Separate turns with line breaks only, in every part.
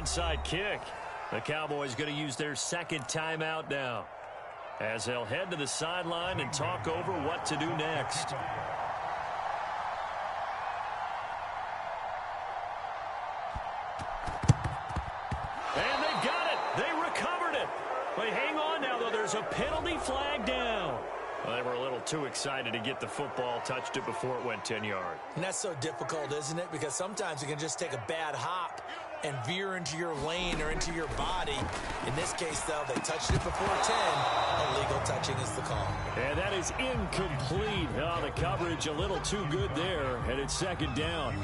onside kick. The Cowboys going to use their second timeout now, as they'll head to the sideline and talk over what to do next. And they've got it. They recovered it. But hang on now, though. There's a penalty flag down. Well, they were a little too excited to get the football, touched it before it went 10 yards.
And that's so difficult, isn't it? Because sometimes you can just take a bad hop and veer into your lane or into your body. In this case, though, they touched it before 10. Illegal touching is the call.
And that is incomplete. Oh, the coverage a little too good there, and it's second down.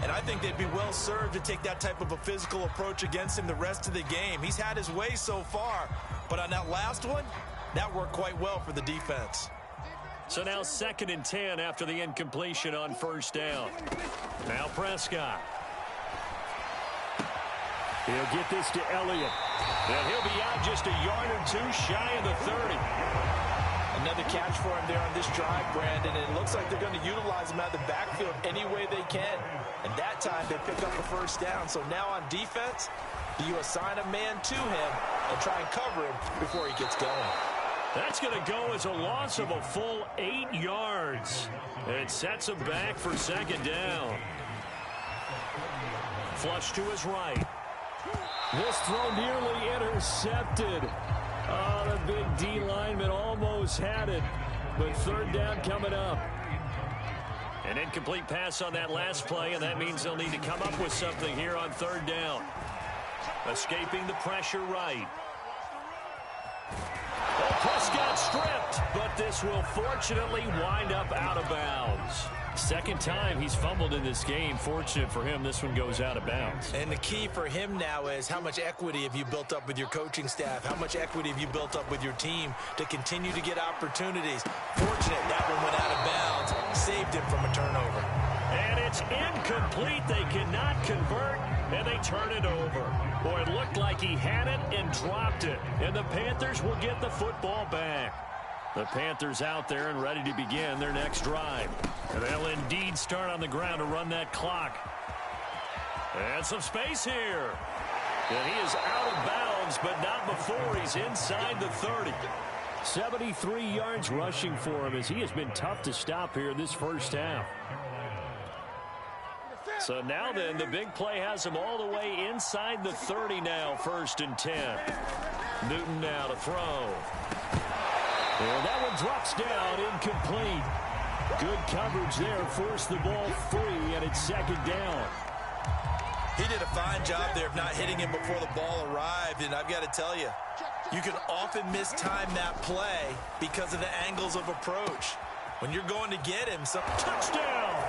And I think they'd be well served to take that type of a physical approach against him the rest of the game. He's had his way so far, but on that last one, that worked quite well for the defense.
So now 2nd and 10 after the incompletion on first down. Now Prescott. He'll get this to Elliott. And he'll be out just a yard or two shy of the 30.
Another catch for him there on this drive, Brandon. And it looks like they're going to utilize him out of the backfield any way they can. And that time they pick up a first down. So now on defense, do you assign a man to him and try and cover him before he gets going?
That's going to go as a loss of a full 8 yards. It sets him back for second down. Flush to his right. This throw nearly intercepted. Oh, the big D lineman almost had it. But third down coming up. An incomplete pass on that last play, and that means they'll need to come up with something here on third down. Escaping the pressure right. Oh, Prescott stripped, but this will fortunately wind up out of bounds. Second time he's fumbled in this game. Fortunate for him, this one goes out of bounds.
And the key for him now is how much equity have you built up with your coaching staff? How much equity have you built up with your team to continue to get opportunities? Fortunate that one went out of bounds, saved him from a turnover.
And it's incomplete. They cannot convert, and they turn it over. Boy, it looked like he had it and dropped it. And the Panthers will get the football back. The Panthers out there and ready to begin their next drive. And they'll indeed start on the ground to run that clock. And some space here. And he is out of bounds, but not before he's inside the 30. 73 yards rushing for him, as he has been tough to stop here this first half. So now then, the big play has him all the way inside the 30 now, 1st and 10. Newton now to throw. And that one drops down, incomplete. Good coverage there, forced the ball free, and it's second down.
He did a fine job there of not hitting him before the ball arrived, and I've got to tell you, you can often mistime that play because of the angles of approach. When you're going to get him,
touchdown!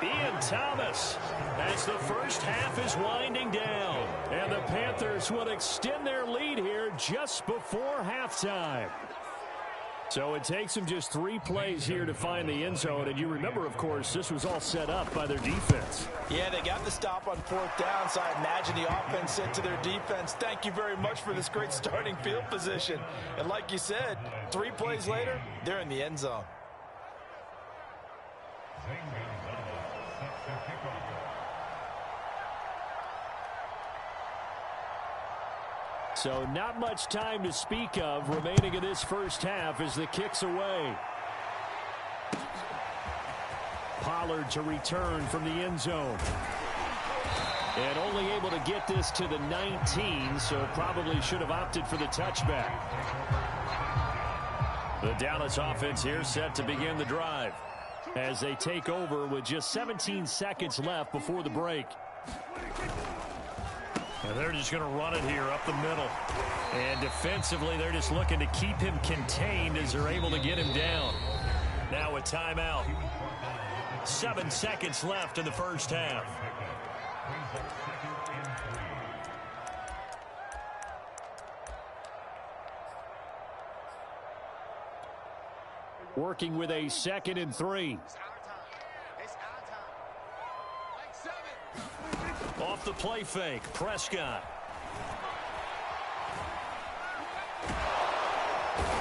Ian Thomas, as the first half is winding down. And the Panthers will extend their lead here just before halftime. So it takes them just 3 plays here to find the end zone. And you remember, of course, this was all set up by their defense.
Yeah, they got the stop on 4th down, so I imagine the offense said to their defense, thank you very much for this great starting field position. And like you said, 3 plays later, they're in the end zone.
So not much time to speak of remaining in this first half as the kick's away. Pollard to return from the end zone. And only able to get this to the 19, so probably should have opted for the touchback. The Dallas offense here set to begin the drive as they take over with just 17 seconds left before the break. And they're just going to run it here up the middle. And defensively, they're just looking to keep him contained as they're able to get him down. Now a timeout. 7 seconds left in the first half. Working with a 2nd and 3. Off the play fake, Prescott.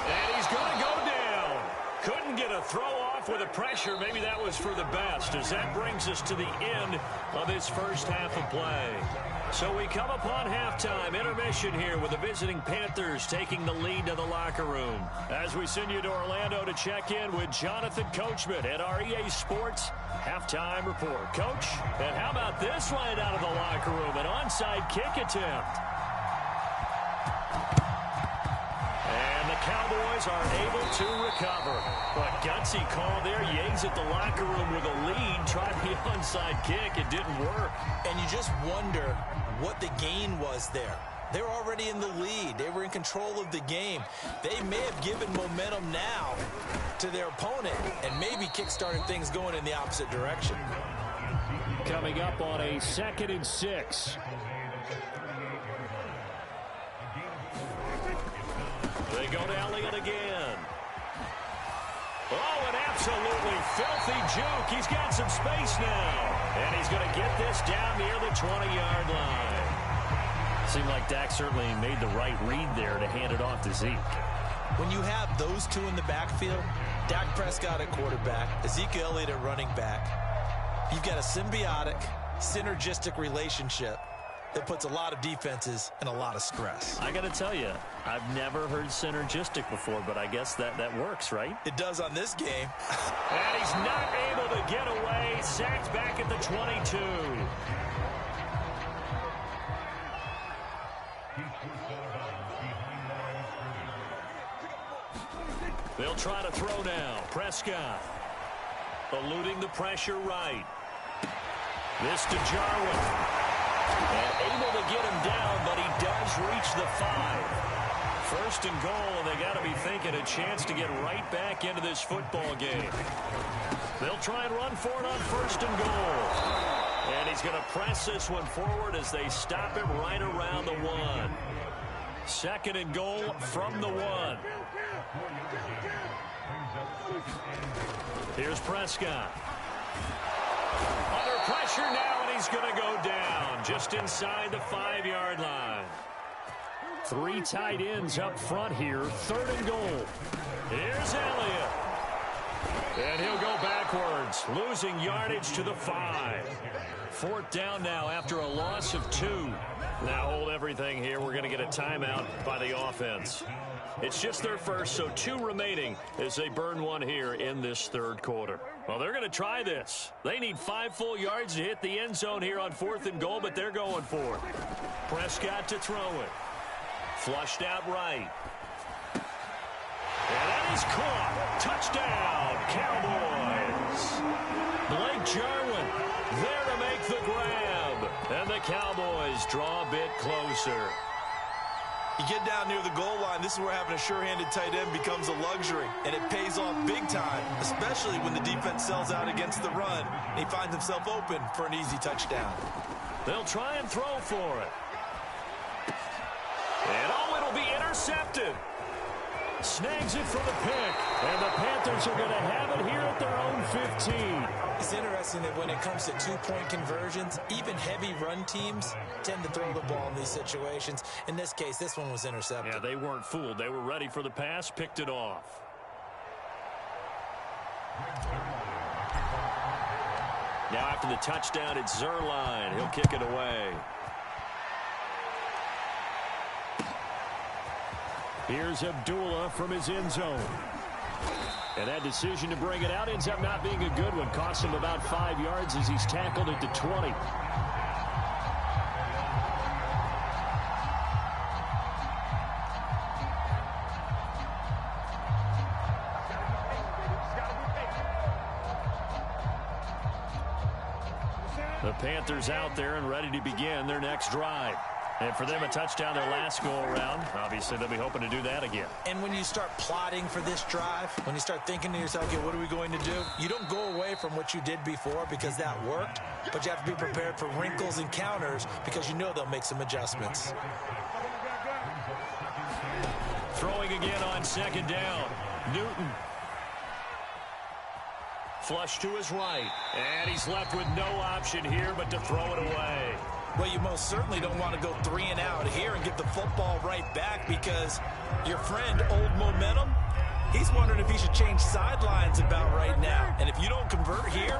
And he's going to go down. Couldn't get a throw off off with the pressure. Maybe that was for the best, as that brings us to the end of this first half of play. So we come upon halftime, intermission here with the visiting Panthers taking the lead to the locker room. As we send you to Orlando to check in with Jonathan Coachman at our EA Sports Halftime Report. Coach, and how about this right out of the locker room? An onside kick attempt. And the Cowboys are able to recover. But gutsy call there. Yates at the locker room with a lead. Tried the onside kick. It didn't work.
And you just wonder what the gain was there. They're already in the lead. They were in control of the game. They may have given momentum now to their opponent and maybe kick-started things going in the opposite direction.
Coming up on a 2nd and 6. They go to Elliott again. Oh, an absolutely filthy juke. He's got some space now. And he's going to get this down near the 20-yard line. Seemed like Dak certainly made the right read there to hand it off to Zeke.
When you have those two in the backfield, Dak Prescott at quarterback, Ezekiel Elliott at running back, you've got a symbiotic, synergistic relationship that puts a lot of defenses in a lot of stress.
I got to tell you, I've never heard synergistic before, but I guess that works, right?
It does on this game.
And he's not able to get away. Sacked back at the 22. They'll try to throw now. Prescott eluding the pressure right. This to Jarwin. And able to get him down, but he does reach the 5. 1st and goal, and they got to be thinking a chance to get right back into this football game. They'll try and run for it on 1st and goal. And he's going to press this one forward as they stop him right around the 1. 2nd and goal from the 1. Here's Prescott. Under pressure now, and he's going to go down just inside the 5-yard line. 3 tight ends up front here. 3rd and goal. Here's Elliott. And he'll go backwards, losing yardage to the 5. 4th down now after a loss of 2. Now hold everything here. We're going to get a timeout by the offense. It's just their first, so 2 remaining as they burn 1 here in this 3rd quarter. Well, they're going to try this. They need 5 full yards to hit the end zone here on 4th and goal, but they're going for it. Prescott to throw it. Flushed out right. And that is caught. Touchdown, Cowboys. Blake Jarwin there to make the grab. And the Cowboys draw a bit closer.
You get down near the goal line, this is where having a sure-handed tight end becomes a luxury, and it pays off big time, especially when the defense sells out against the run, and he finds himself open for an easy touchdown.
They'll try and throw for it. And oh, it'll be intercepted. Snags it for the pick, and the Panthers are going to have it here at their own 15.
It's interesting that when it comes to 2-point conversions, even heavy run teams tend to throw the ball in these situations. In this case, this one was intercepted.
Yeah, they weren't fooled. They were ready for the pass, picked it off. Now after the touchdown, it's Zerline. He'll kick it away. Here's Abdullah from his end zone. And that decision to bring it out ends up not being a good one. Costs him about 5 yards as he's tackled at the 20. The Panthers out there and ready to begin their next drive. And for them, a touchdown their last go-around. Obviously, they'll be hoping to do that again.
And when you start plotting for this drive, when you start thinking to yourself, okay, what are we going to do? You don't go away from what you did before because that worked, but you have to be prepared for wrinkles and counters because you know they'll make some adjustments.
Throwing again on 2nd down. Newton. Flush to his right. And he's left with no option here but to throw it away.
Well, you most certainly don't want to go 3 and out here and get the football right back because your friend, old momentum, He's wondering if he should change sidelines about right now. And if you don't convert here,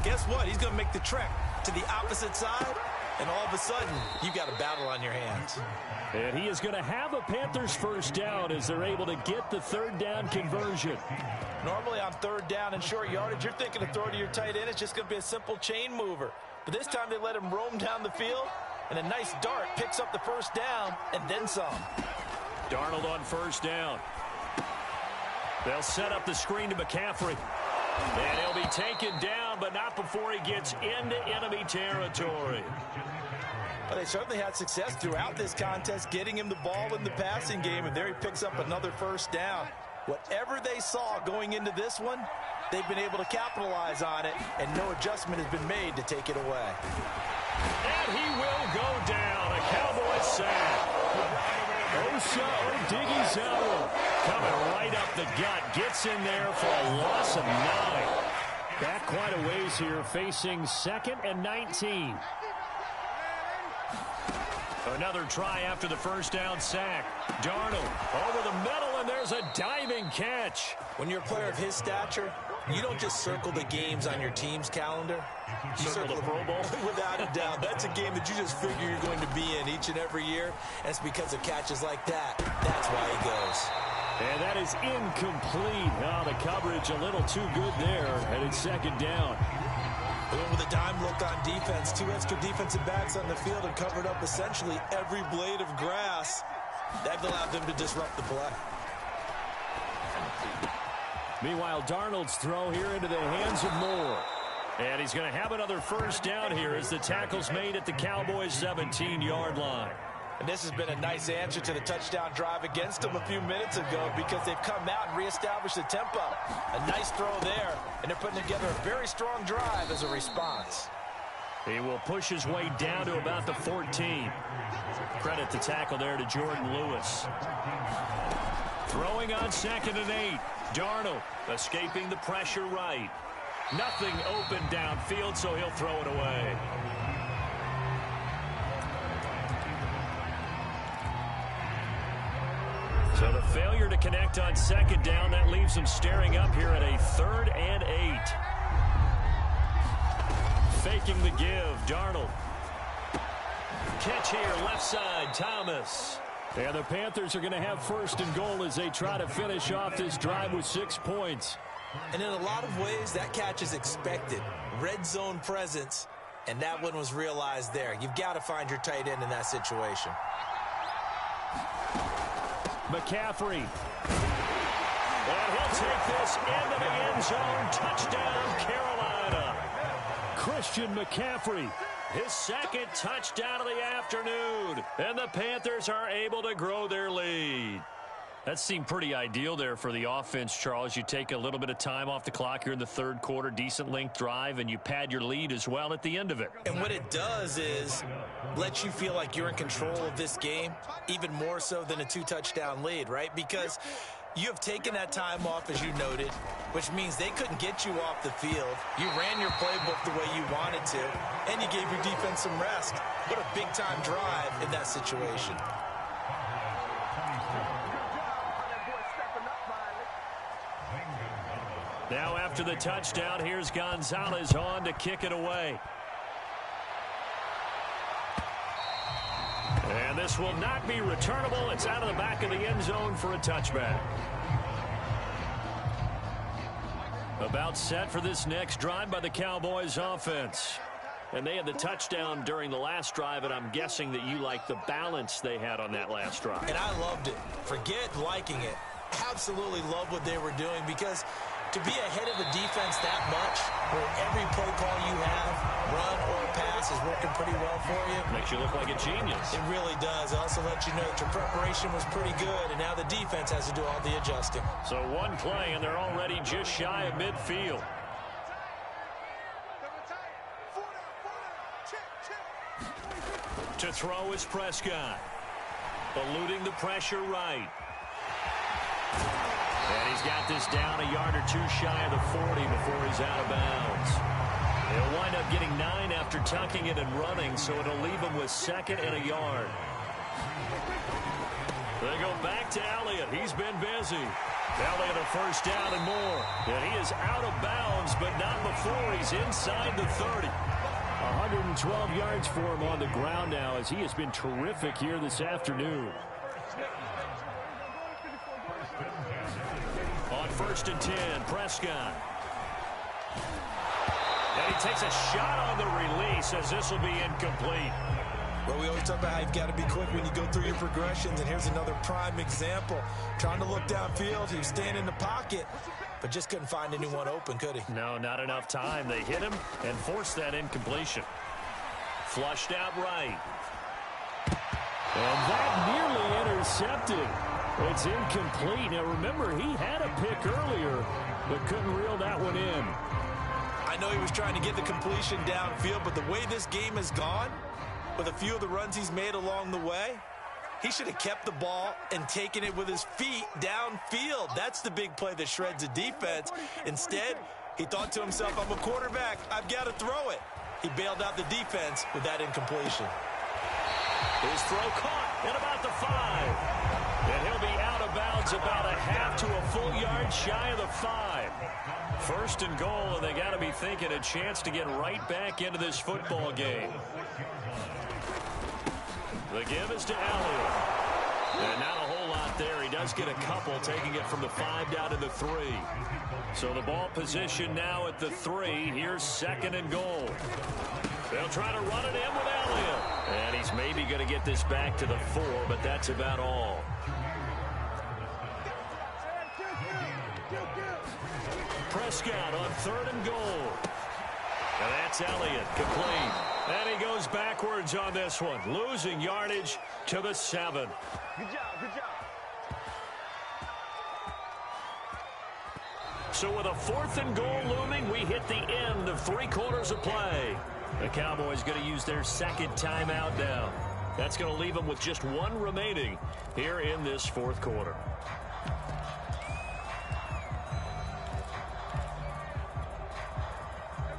guess what? He's going to make the trek to the opposite side, and all of a sudden, you've got a battle on your hands.
And he is going to have a Panthers first down as they're able to get the third down conversion.
Normally on third down and short yardage, you're thinking of throw to your tight end. It's just going to be a simple chain mover. But this time they let him roam down the field, and a nice dart picks up the first down and then some.
Darnold on first down. They'll set up the screen to McCaffrey. And he'll be taken down, but not before he gets into enemy territory.
Well, they certainly had success throughout this contest, getting him the ball in the passing game, and there he picks up another first down. Whatever they saw going into this one, they've been able to capitalize on it, and no adjustment has been made to take it away.
And he will go down. A Cowboys sack. Osa Odighizuwa coming right up the gut. Gets in there for a loss of 9. Back quite a ways here, facing 2nd and 19. Another try after the first down sack. Darnold over the middle, and there's a diving catch.
When you're a player of his stature, you don't just circle the games on your team's calendar. You circle the Pro Bowl. Without a doubt. That's a game that you just figure you're going to be in each and every year. And it's because of catches like that. That's why he goes.
And that is incomplete. Oh, the coverage a little too good there. And it's second down.
They went with a dime look on defense. 2 extra defensive backs on the field and covered up essentially every blade of grass. That allowed them to disrupt the play.
Meanwhile, Darnold's throw here into the hands of Moore. And he's going to have another first down here as the tackle's made at the Cowboys' 17-yard line.
And this has been a nice answer to the touchdown drive against them a few minutes ago because they've come out and reestablished the tempo. A nice throw there, and they're putting together a very strong drive as a response.
He will push his way down to about the 14. Credit the tackle there to Jordan Lewis. Throwing on 2nd and 8. Darnold escaping the pressure right. Nothing open downfield, so he'll throw it away. So the failure to connect on 2nd down, that leaves them staring up here at a 3rd and 8. Faking the give, Darnold. Catch here, left side, Thomas. And the Panthers are going to have 1st and goal as they try to finish off this drive with 6 points.
And in a lot of ways, that catch is expected. Red zone presence, and that one was realized there. You've got to find your tight end in that situation.
McCaffrey. And he'll take this into the end zone. Touchdown, Carolina. Christian McCaffrey. His 2nd touchdown of the afternoon. And the Panthers are able to grow their lead. That seemed pretty ideal there for the offense, Charles. You take a little bit of time off the clock here in the 3rd quarter, decent length drive, and you pad your lead as well at the end of it.
And what it does is let you feel like you're in control of this game, even more so than a 2-touchdown lead, right? Because you have taken that time off, as you noted, which means they couldn't get you off the field. You ran your playbook the way you wanted to, and you gave your defense some rest. What a big-time drive in that situation.
Now after the touchdown, here's Gonzalez on to kick it away. And this will not be returnable. It's out of the back of the end zone for a touchback. About set for this next drive by the Cowboys offense. And they had the touchdown during the last drive, and I'm guessing that you like the balance they had on that last drive.
And I loved it. Forget liking it. Absolutely love what they were doing because to be ahead of the defense that much, where every play call you have, run or pass, is working pretty well for you.
Makes you look like a genius.
It really does. It also lets you know that your preparation was pretty good, and now the defense has to do all the adjusting.
So one play, and they're already just shy of midfield. To throw is Prescott. Eluding the pressure right. And he's got this down a yard or 2 shy of the 40 before he's out of bounds. He'll wind up getting 9 after tucking it and running, so it'll leave him with 2nd and a yard. They go back to Elliott. He's been busy. Elliott a first down and more. And he is out of bounds, but not before he's inside the 30. 112 yards for him on the ground now as he has been terrific here this afternoon. On 1st and 10, Prescott. And he takes a shot on the release as this will be incomplete.
Well, we always talk about how you've got to be quick when you go through your progressions, and here's another prime example. Trying to look downfield, he was staying in the pocket, but just couldn't find anyone open, could he?
No, not enough time. They hit him and forced that incompletion. Flushed out right. And that nearly intercepted. It's incomplete. Now, remember, he had a pick earlier, but couldn't reel that one in.
I know he was trying to get the completion downfield, but the way this game has gone, with a few of the runs he's made along the way, he should have kept the ball and taken it with his feet downfield. That's the big play that shreds the defense. Instead, he thought to himself, I'm a quarterback, I've got to throw it. He bailed out the defense with that incompletion.
His throw caught at about the 5. And he'll be out of bounds about a half to a full yard shy of the 5. 1st and goal, and they got to be thinking a chance to get right back into this football game. The give is to Elliott. And not a whole lot there. He does get a couple, taking it from the 5 down to the 3. So the ball position now at the 3. Here's 2nd and goal. They'll try to run it in with Elliott. And he's maybe going to get this back to the 4, but that's about all. Prescott on 3rd and goal. And that's Elliott, complete. And he goes backwards on this one, losing yardage to the 7.
Good job, good job.
So with a 4th and goal looming, we hit the end of 3 quarters of play. The Cowboys going to use their 2nd timeout now. That's going to leave them with just 1 remaining here in this 4th quarter.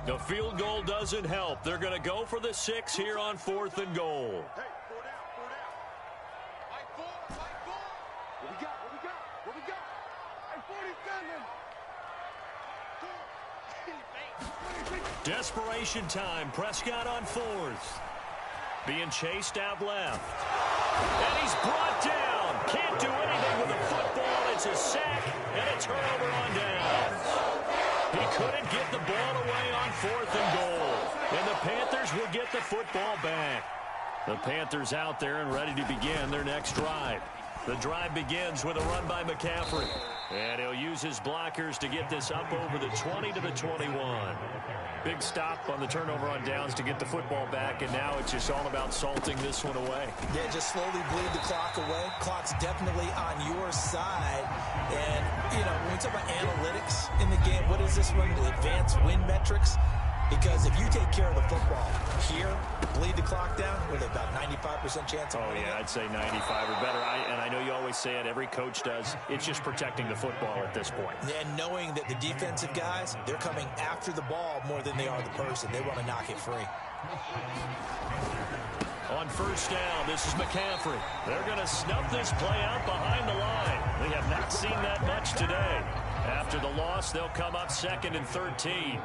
The field goal doesn't help. They're going to go for the 6 here on 4th and goal.
Hey, 4 down, 4 down. Fight 4, fight 4. What we got, what we got, what we got? Hey, 47.
Desperation time. Prescott on 4th. Being chased out left. And he's brought down. Can't do anything with the football. It's a sack and a turnover on downs. He couldn't get the ball away on 4th and goal. And the Panthers will get the football back. The Panthers out there and ready to begin their next drive. The drive begins with a run by McCaffrey. And he'll use his blockers to get this up over the 20 to the 21. Big stop on the turnover on downs to get the football back, and now it's just all about salting this one away.
Yeah, just slowly bleed the clock away. Clock's definitely on your side. And, you know, when we talk about analytics in the game, what is this one? The advanced win metrics? Because if you take care of the football here, bleed the clock down, with about 95% chance of winning.
Oh, yeah, I'd say 95 or better. And I know you always say it, every coach does. It's just protecting the football at this point.
And knowing that the defensive guys, they're coming after the ball more than they are the person. They want to knock it free.
On 1st down, this is McCaffrey. They're going to snuff this play out behind the line. We have not seen that much today. After the loss, they'll come up 2nd and 13.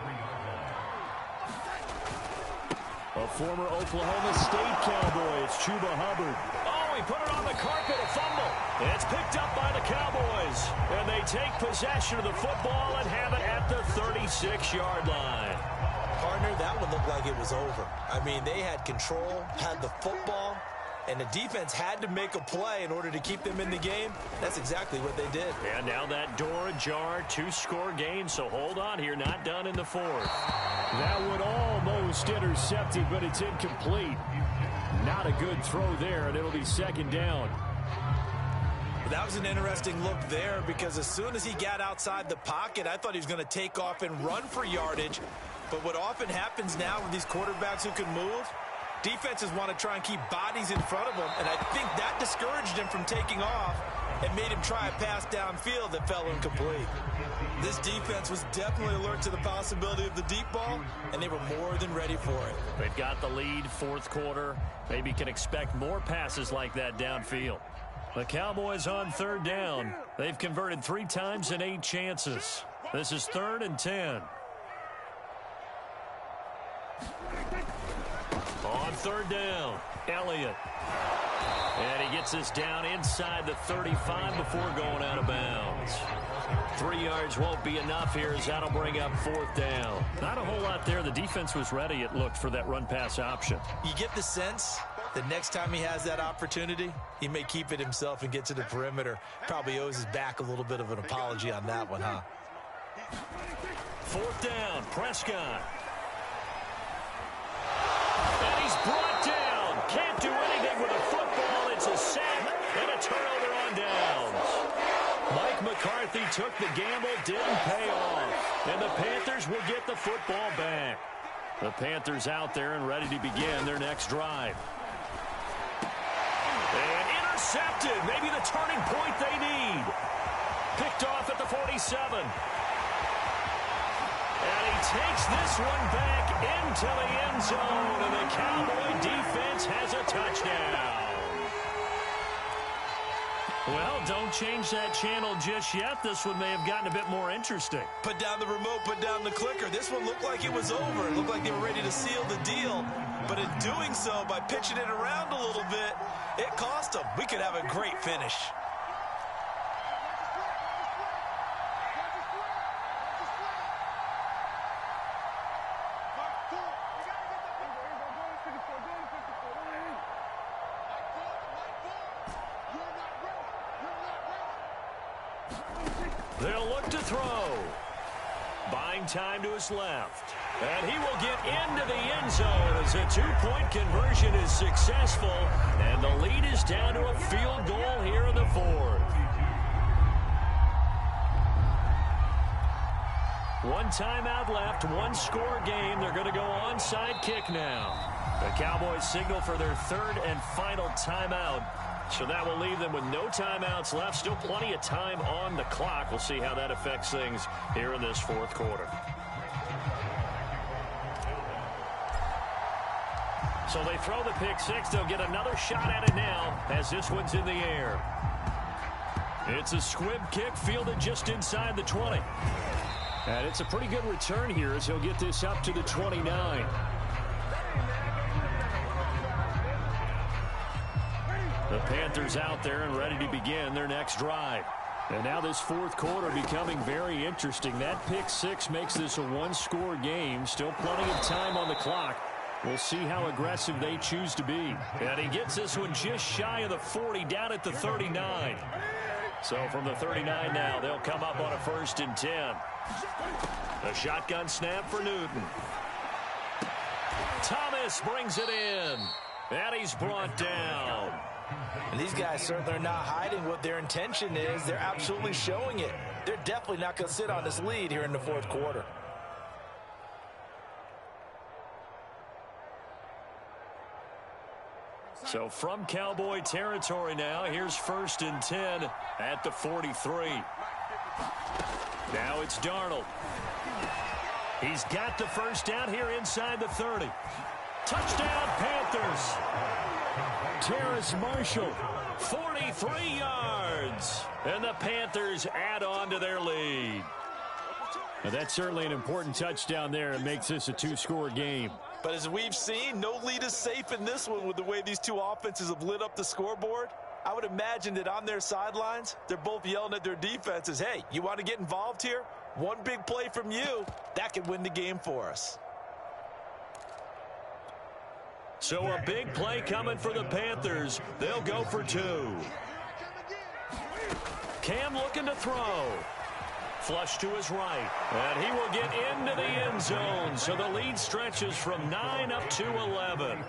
A former Oklahoma State Cowboy, it's Chuba Hubbard. Oh, he put it on the carpet, a fumble. It's picked up by the Cowboys. And they take possession of the football and have it at the 36-yard line.
Partner, that one looked like it was over. I mean, they had control, had the football, and the defense had to make a play in order to keep them in the game. That's exactly what they did.
And now that door ajar, 2-score game, so hold on here, not done in the 4th. That one almost intercepted, but it's incomplete. Not a good throw there, and it'll be 2nd down.
That was an interesting look there, because as soon as he got outside the pocket, I thought he was going to take off and run for yardage. But what often happens now with these quarterbacks who can move, defenses want to try and keep bodies in front of them, and I think that discouraged him from taking off and made him try a pass downfield that fell incomplete. This defense was definitely alert to the possibility of the deep ball, and they were more than ready for it.
They've got the lead, 4th quarter. Maybe can expect more passes like that downfield. The Cowboys on third down. They've converted 3 times in 8 chances. This is 3rd and 10. On third down, Elliott. And he gets this down inside the 35 before going out of bounds. 3 yards won't be enough here as that'll bring up 4th down. Not a whole lot there. The defense was ready, it looked, for that run-pass option.
You get the sense that next time he has that opportunity, he may keep it himself and get to the perimeter. Probably owes his back a little bit of an apology on that one, huh?
4th down, Prescott. And he's brought down. Can't do anything with a football. It's a sack and a turnover on downs. Mike McCarthy took the gamble, didn't pay off. And the Panthers will get the football back. The Panthers out there and ready to begin their next drive. And intercepted. Maybe the turning point they need. Picked off at the 47. And he takes this one back into the end zone, and the Cowboy defense has a touchdown. Well, don't change that channel just yet. This one may have gotten a bit more interesting.
Put down the remote, put down the clicker. This one looked like it was over. It looked like they were ready to seal the deal. But in doing so, by pitching it around a little bit, it cost them. We could have a great finish.
They'll look to throw. Buying time to his left. And he will get into the end zone as a 2-point conversion is successful. And the lead is down to a field goal here in the 4th. 1 timeout left, 1-score game. They're going to go onside kick now. The Cowboys signal for their 3rd and final timeout. So that will leave them with no timeouts left. Still plenty of time on the clock. We'll see how that affects things here in this 4th quarter. So they throw the pick 6. They'll get another shot at it now as this one's in the air. It's a squib kick fielded just inside the 20. And it's a pretty good return here as he'll get this up to the 29. The Panthers out there and ready to begin their next drive. And now this 4th quarter becoming very interesting. That pick 6 makes this a 1-score game. Still plenty of time on the clock. We'll see how aggressive they choose to be. And he gets this one just shy of the 40, down at the 39. So from the 39 now, they'll come up on a 1st and 10. A shotgun snap for Newton. Thomas brings it in. And he's brought down.
And these guys certainly are not hiding what their intention is. They're absolutely showing it. They're definitely not going to sit on this lead here in the 4th quarter.
So from Cowboy territory now, here's 1st and 10 at the 43. Now it's Darnold. He's got the 1st down here inside the 30. Touchdown, Panthers. Terrace Marshall, 43 yards. And the Panthers add on to their lead. Now that's certainly an important touchdown there. It makes this a 2-score game.
But as we've seen, no lead is safe in this one with the way these two offenses have lit up the scoreboard. I would imagine that on their sidelines, they're both yelling at their defenses, hey, you want to get involved here? One big play from you, that could win the game for us.
So a big play coming for the Panthers. They'll go for 2. Cam looking to throw. Flush to his right. And he will get into the end zone. So the lead stretches from 9 up to 11.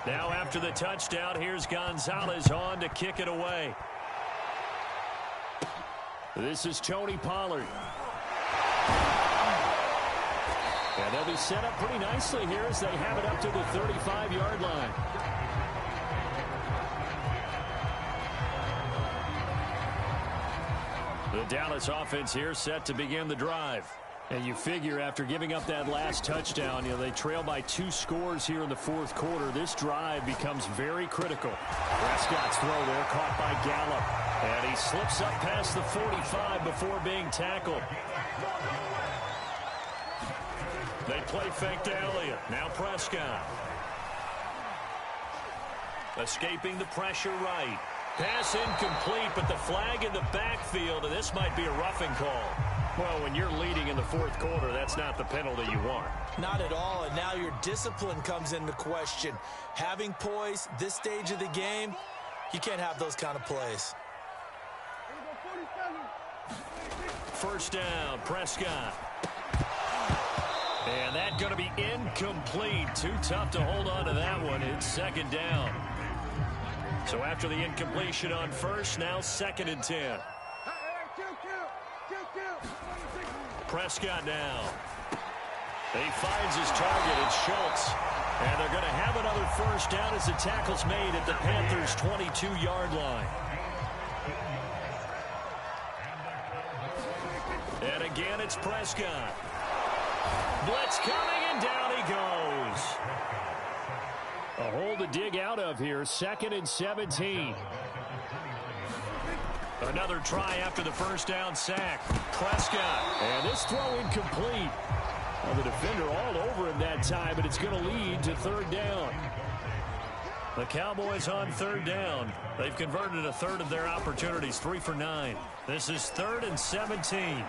Now after the touchdown, here's Gonzalez on to kick it away. This is Tony Pollard. And they'll be set up pretty nicely here as they have it up to the 35-yard line. The Dallas offense here set to begin the drive. And you figure after giving up that last touchdown, they trail by 2 scores here in the fourth quarter. This drive becomes very critical. Prescott's throw there caught by Gallup. And he slips up past the 45 before being tackled. They play fake to Elliott. Now Prescott. Escaping the pressure right. Pass incomplete, but the flag in the backfield, and this might be a roughing call. Well, when you're leading in the fourth quarter, that's not the penalty you want.
Not at all, and now your discipline comes into question. Having poise this stage of the game, you can't have those kind of plays.
First down, Prescott. And that's going to be incomplete. Too tough to hold on to that one. It's second down. So after the incompletion on first, now 2nd and 10. Prescott now. He finds his target. It's Schultz. And they're going to have another first down as the tackle's made at the Panthers' 22-yard line. And again, it's Prescott. Blitz coming, and down he goes. A hole to dig out of here. 2nd and 17. Another try after the first down sack. Prescott. And this throw incomplete. Well, the defender all over him that time, but it's going to lead to 3rd down. The Cowboys on 3rd down. They've converted a third of their opportunities, 3 for 9. This is 3rd and 17.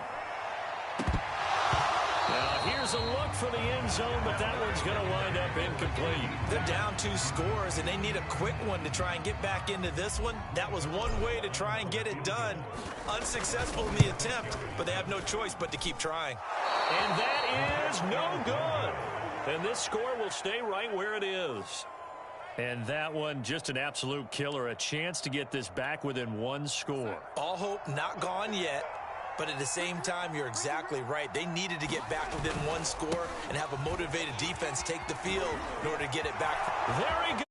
Now, here's a look for the end zone, but that one's going to wind up incomplete.
They're down 2 scores, and they need a quick one to try and get back into this one. That was one way to try and get it done. Unsuccessful in the attempt, but they have no choice but to keep trying.
And that is no good. And this score will stay right where it is. And that one, just an absolute killer. A chance to get this back within 1 score.
All hope not gone yet. But at the same time, you're exactly right. They needed to get back within 1 score and have a motivated defense take the field in order to get it back.
There he